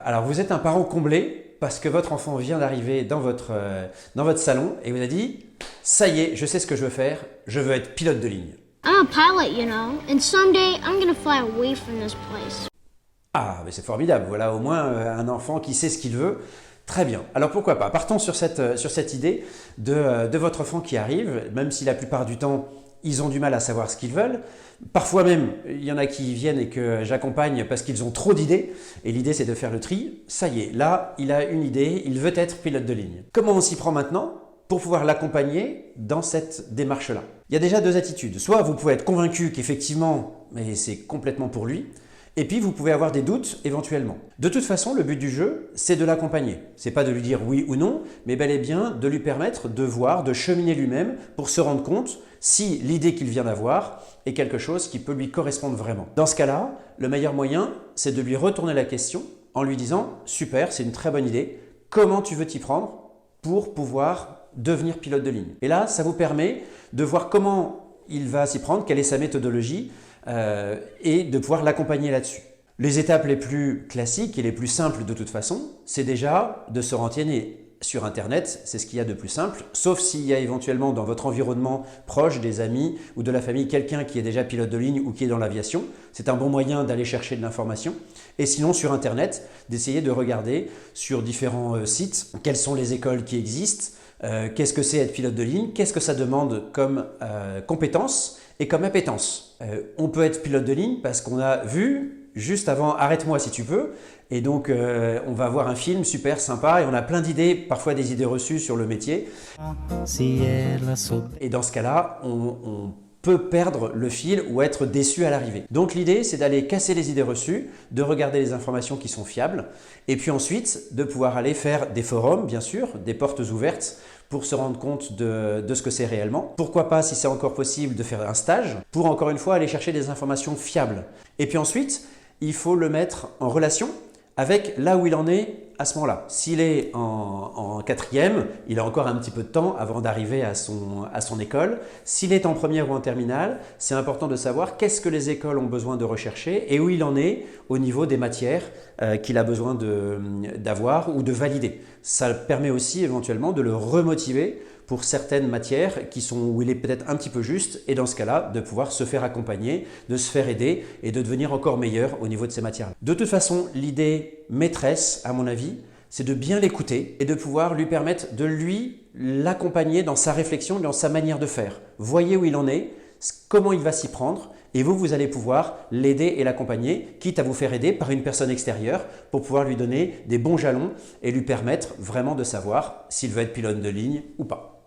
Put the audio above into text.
Alors vous êtes un parent comblé parce que votre enfant vient d'arriver dans votre salon et vous a dit « Ça y est, je sais ce que je veux faire, je veux être pilote de ligne ». I'm a pilot, you know, and someday I'm gonna fly away from this place. Ah, mais c'est formidable, voilà au moins un enfant qui sait ce qu'il veut. Très bien, alors pourquoi pas, partons sur cette idée de votre enfant qui arrive, même si la plupart du temps, ils ont du mal à savoir ce qu'ils veulent. Parfois même, il y en a qui viennent et que j'accompagne parce qu'ils ont trop d'idées. Et l'idée, c'est de faire le tri. Ça y est, là, il a une idée, il veut être pilote de ligne. Comment on s'y prend maintenant pour pouvoir l'accompagner dans cette démarche-là? Il y a déjà deux attitudes. Soit vous pouvez être convaincu qu'effectivement, mais c'est complètement pour lui. Et puis, vous pouvez avoir des doutes éventuellement. De toute façon, le but du jeu, c'est de l'accompagner. C'est pas de lui dire oui ou non, mais bel et bien de lui permettre de voir, de cheminer lui-même pour se rendre compte si l'idée qu'il vient d'avoir est quelque chose qui peut lui correspondre vraiment. Dans ce cas-là, le meilleur moyen, c'est de lui retourner la question en lui disant « Super, c'est une très bonne idée, comment tu veux t'y prendre pour pouvoir devenir pilote de ligne ?» Et là, ça vous permet de voir comment il va s'y prendre, quelle est sa méthodologie, et de pouvoir l'accompagner là-dessus. Les étapes les plus classiques et les plus simples de toute façon, c'est déjà de se renseigner sur Internet, c'est ce qu'il y a de plus simple, sauf s'il y a éventuellement dans votre environnement proche, des amis ou de la famille, quelqu'un qui est déjà pilote de ligne ou qui est dans l'aviation. C'est un bon moyen d'aller chercher de l'information. Et sinon, sur Internet, d'essayer de regarder sur différents sites quelles sont les écoles qui existent, qu'est-ce que c'est être pilote de ligne, qu'est-ce que ça demande comme compétences et comme appétence. On peut être pilote de ligne parce qu'on a vu juste avant « Arrête-moi si tu peux ». Et donc, on va voir un film super sympa et on a plein d'idées, parfois des idées reçues sur le métier. Et dans ce cas-là, on peut perdre le fil ou être déçu à l'arrivée. Donc l'idée, c'est d'aller casser les idées reçues, de regarder les informations qui sont fiables et puis ensuite de pouvoir aller faire des forums, bien sûr, des portes ouvertes pour se rendre compte de ce que c'est réellement. Pourquoi pas, si c'est encore possible, de faire un stage pour encore une fois aller chercher des informations fiables. Et puis ensuite, il faut le mettre en relation avec là où il en est à ce moment-là. S'il est en quatrième, il a encore un petit peu de temps avant d'arriver à son école. S'il est en première ou en terminale, c'est important de savoir qu'est-ce que les écoles ont besoin de rechercher et où il en est au niveau des matières qu'il a besoin d'avoir ou de valider. Ça permet aussi éventuellement de le remotiver pour certaines matières où il est peut-être un petit peu juste et dans ce cas-là, de pouvoir se faire accompagner, de se faire aider et de devenir encore meilleur au niveau de ces matières. De toute façon, l'idée maîtresse, à mon avis, c'est de bien l'écouter et de pouvoir lui permettre de l'accompagner dans sa réflexion, dans sa manière de faire. Voyez où il en est, comment il va s'y prendre et vous allez pouvoir l'aider et l'accompagner, quitte à vous faire aider par une personne extérieure pour pouvoir lui donner des bons jalons et lui permettre vraiment de savoir s'il veut être pilote de ligne ou pas.